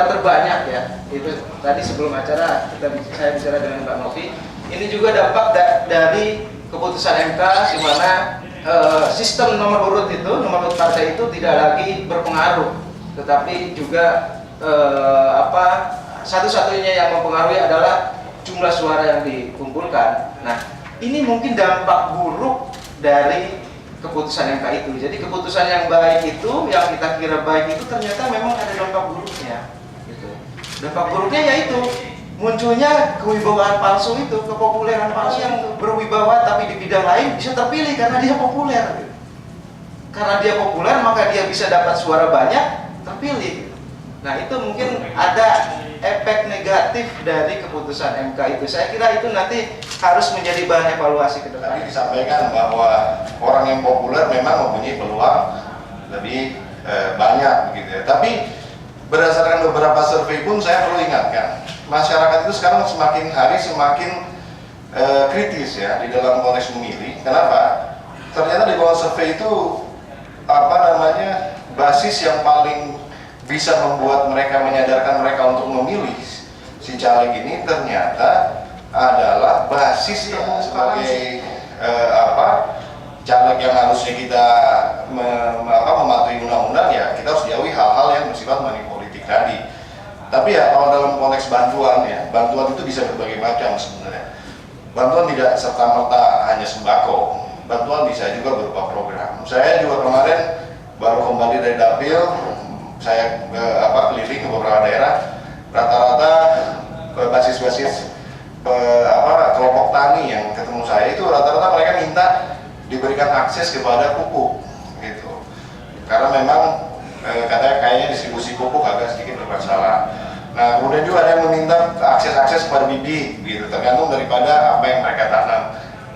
terbanyak ya. Itu tadi sebelum acara saya bicara dengan Mbak Novi. Ini juga dampak dari keputusan MK di mana sistem nomor urut partai itu tidak lagi berpengaruh, tetapi juga satu-satunya yang mempengaruhi adalah jumlah suara yang dikumpulkan. Nah, ini mungkin dampak buruk dari keputusan MK itu. Jadi keputusan yang baik itu, yang kita kira baik itu ternyata memang ada dampak buruknya. Gitu. Dampak buruknya yaitu munculnya kewibawaan palsu itu, kepopuleran palsu yang berwibawa tapi di bidang lain bisa terpilih karena dia populer. Gitu. Karena dia populer maka dia bisa dapat suara banyak, terpilih. Nah, itu mungkin ada efek negatif dari keputusan MK itu. Saya kira itu nanti harus menjadi bahan evaluasi ke depan. Tadi disampaikan bahwa orang yang populer memang mempunyai peluang lebih banyak begitu ya. Tapi berdasarkan beberapa survei pun saya perlu ingatkan, masyarakat itu sekarang semakin hari semakin kritis ya di dalam konteks memilih. Kenapa? Ternyata di bawah survei itu basis yang paling bisa membuat mereka menyadarkan mereka untuk memilih si caleg ini ternyata adalah basis yang sebagai caleg yang harusnya kita mematuhi undang-undang, ya kita harus jauhi hal-hal yang bersifat money politik tadi. Tapi ya kalau dalam konteks bantuan ya, bantuan itu bisa berbagai macam sebenarnya. Bantuan tidak serta-merta hanya sembako, bantuan bisa juga berupa program. Saya juga kemarin baru kembali dari Dapil, saya keliling ke beberapa daerah, rata-rata basis-basis kelompok tani yang ketemu saya itu rata-rata mereka minta diberikan akses kepada pupuk gitu, karena memang katanya kayaknya distribusi pupuk agak sedikit bermasalah. Nah, kemudian juga ada yang meminta akses kepada bibit gitu, tergantung daripada apa yang mereka tanam.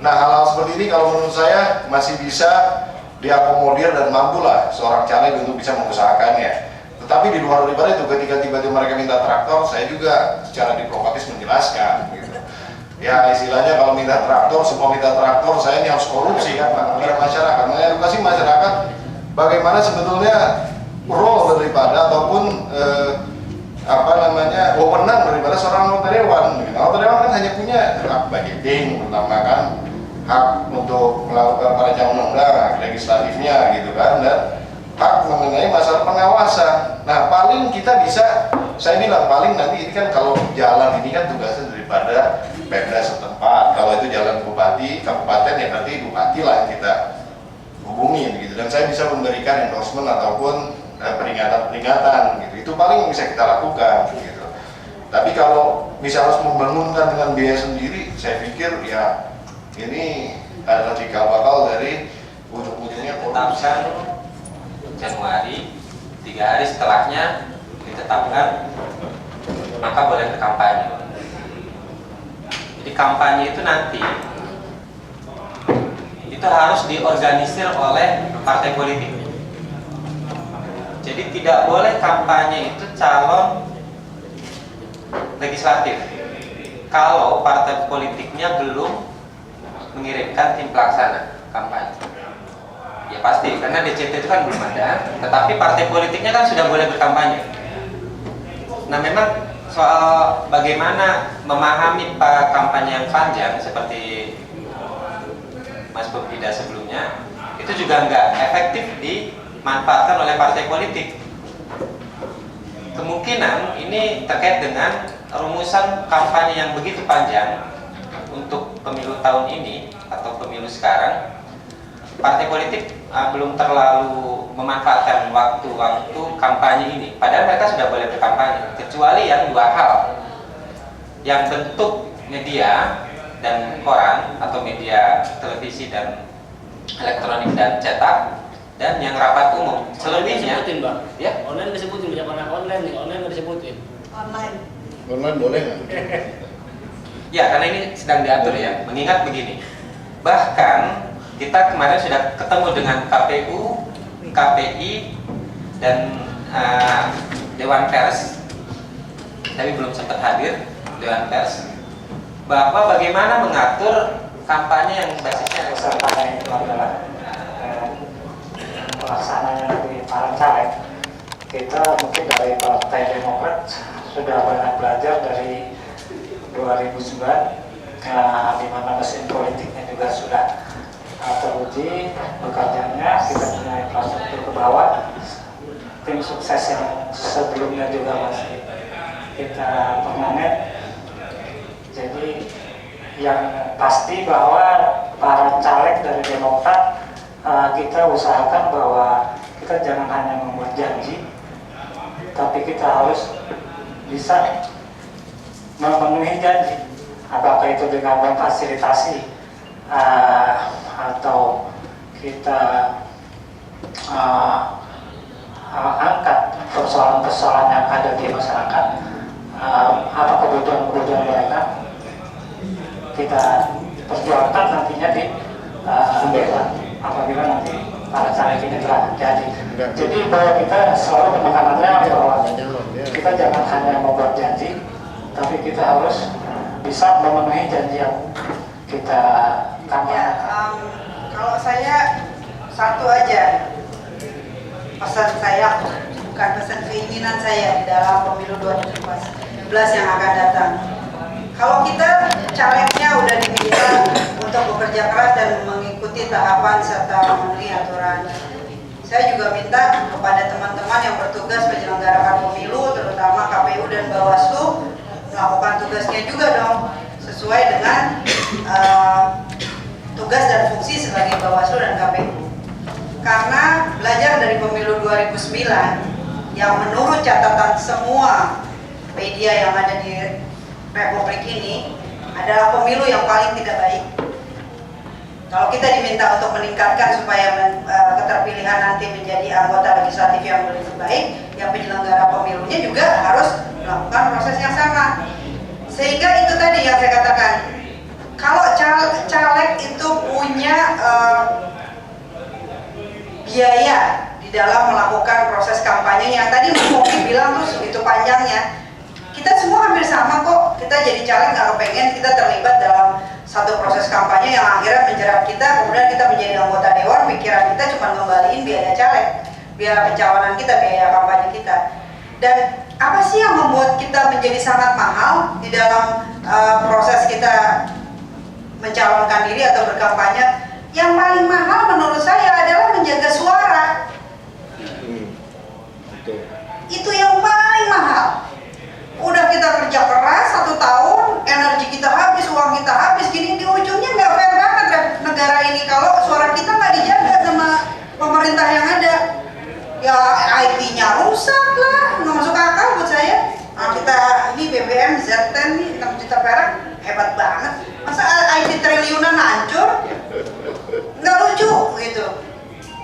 Nah, hal-hal seperti ini kalau menurut saya masih bisa diakomodir dan mampulah seorang caleg untuk bisa mengusahakannya. Tetapi di luar daripada itu, ketika tiba-tiba mereka minta traktor, saya juga secara diplomatis menjelaskan gitu. Ya istilahnya kalau minta traktor, semua minta traktor, saya ini harus korupsi kan, kepada masyarakat, mengedukasi masyarakat bagaimana sebetulnya role daripada ataupun wewenang daripada seorang anggota dewan. Anggota dewan kan hanya punya hak budgeting, pertama kan, hak untuk melakukan perancangan undang-undang, hak legislatifnya gitu kan, dan hak mengenai masalah pengawasan. Nah, paling kita bisa, saya bilang paling nanti ini kan kalau jalan ini kan tugasnya daripada Pemda setempat. Kalau itu jalan bupati, kabupaten, ya nanti bupati lah yang kita hubungi gitu. Dan saya bisa memberikan endorsement ataupun peringatan-peringatan gitu. Itu paling yang bisa kita lakukan gitu. Tapi kalau bisa harus membangunkan dengan biaya sendiri, saya pikir ya ini adalah cikal bakal dari ujung-ujungnya korupsi. Januari, 3 hari setelahnya ditetapkan maka boleh berkampanye. Jadi kampanye itu nanti itu harus diorganisir oleh partai politik. Jadi tidak boleh kampanye itu calon legislatif kalau partai politiknya belum mengirimkan tim pelaksana kampanye. Ya pasti, karena DCT itu kan belum ada, tetapi partai politiknya kan sudah boleh berkampanye. Nah, memang soal bagaimana memahami kampanye yang panjang seperti Mas Bobida sebelumnya, itu juga nggak efektif dimanfaatkan oleh partai politik. Kemungkinan ini terkait dengan rumusan kampanye yang begitu panjang untuk pemilu tahun ini atau pemilu sekarang. Partai politik belum terlalu memanfaatkan waktu-waktu kampanye ini, padahal mereka sudah boleh berkampanye, kecuali yang dua hal, yang bentuk media dan koran atau media televisi dan elektronik dan cetak, dan yang rapat umum. Selebihnya disebutin, Bang. Ya, Online disebutin, banyak orang online nih, online nggak disebutin. Online boleh nggak? ya karena ini sedang diatur ya, mengingat begini, bahkan kita kemarin sudah ketemu dengan KPU, KPI, dan Dewan Pers, tapi belum sempat hadir Dewan Pers, bahwa bagaimana mengatur kampanye yang basisnya kampanye itu adalah pelaksanaan dari para caleg. kita mungkin dari Partai Demokrat sudah banyak belajar dari 2009 di mana mesin politiknya juga sudah teruji bekerjanya, kita punya infrastruktur ke bawah, tim sukses yang sebelumnya juga masih kita permanen. Jadi yang pasti bahwa para caleg dari Demokrat kita usahakan bahwa kita jangan hanya membuat janji, tapi kita harus bisa memenuhi janji. Apakah itu dengan memfasilitasi atau kita angkat persoalan-persoalan yang ada di masyarakat, apa kebutuhan-kebutuhan mereka, kita perjuangkan nantinya di apabila nanti para caleg ini telah jadi. Jadi bahwa kita selalu penekanannya bahwa kita jangan hanya membuat janji, tapi kita harus bisa memenuhi janji yang kita kampanyekan. Kalau saya satu aja pesan saya, bukan pesan keinginan saya di dalam pemilu 2014 yang akan datang. Kalau kita calegnya udah diminta untuk bekerja keras dan mengikuti tahapan serta memenuhi aturan, saya juga minta kepada teman-teman yang bertugas menyelenggarakan pemilu, terutama KPU dan Bawaslu, melakukan tugasnya juga dong sesuai dengan tugas dan fungsi sebagai Bawaslu dan KPU. Karena belajar dari pemilu 2009 yang menurut catatan semua media yang ada di Republik ini adalah pemilu yang paling tidak baik. Kalau kita diminta untuk meningkatkan supaya keterpilihan nanti menjadi anggota legislatif yang lebih baik, yang penyelenggara pemilunya juga harus melakukan proses yang sama. Sehingga itu tadi yang saya katakan, kalau caleg itu punya biaya di dalam melakukan proses kampanye yang tadi Mas Moki bilang tuh segitu panjangnya, kita semua hampir sama kok. Kita jadi caleg nggak kepengen kita terlibat dalam satu proses kampanye yang akhirnya menjerat kita, kemudian kita menjadi anggota dewan, pikiran kita cuma ngembaliin biaya caleg, biaya pencalonan kita, biaya kampanye kita. Dan apa sih yang membuat kita menjadi sangat mahal di dalam proses kita mencalonkan diri atau berkampanye? Yang paling mahal menurut saya adalah menjaga suara. Itu yang paling mahal. Udah kita kerja keras 1 tahun, energi kita habis, uang kita habis, gini di ujungnya nggak fair banget negara ini kalau suara kita nggak dijaga sama pemerintah yang ada. Ya IT-nya rusak lah, nggak masuk akal buat saya. Nah, kita ini BBM Z10 nih 6 juta perak, hebat banget. Masa IT triliunan hancur?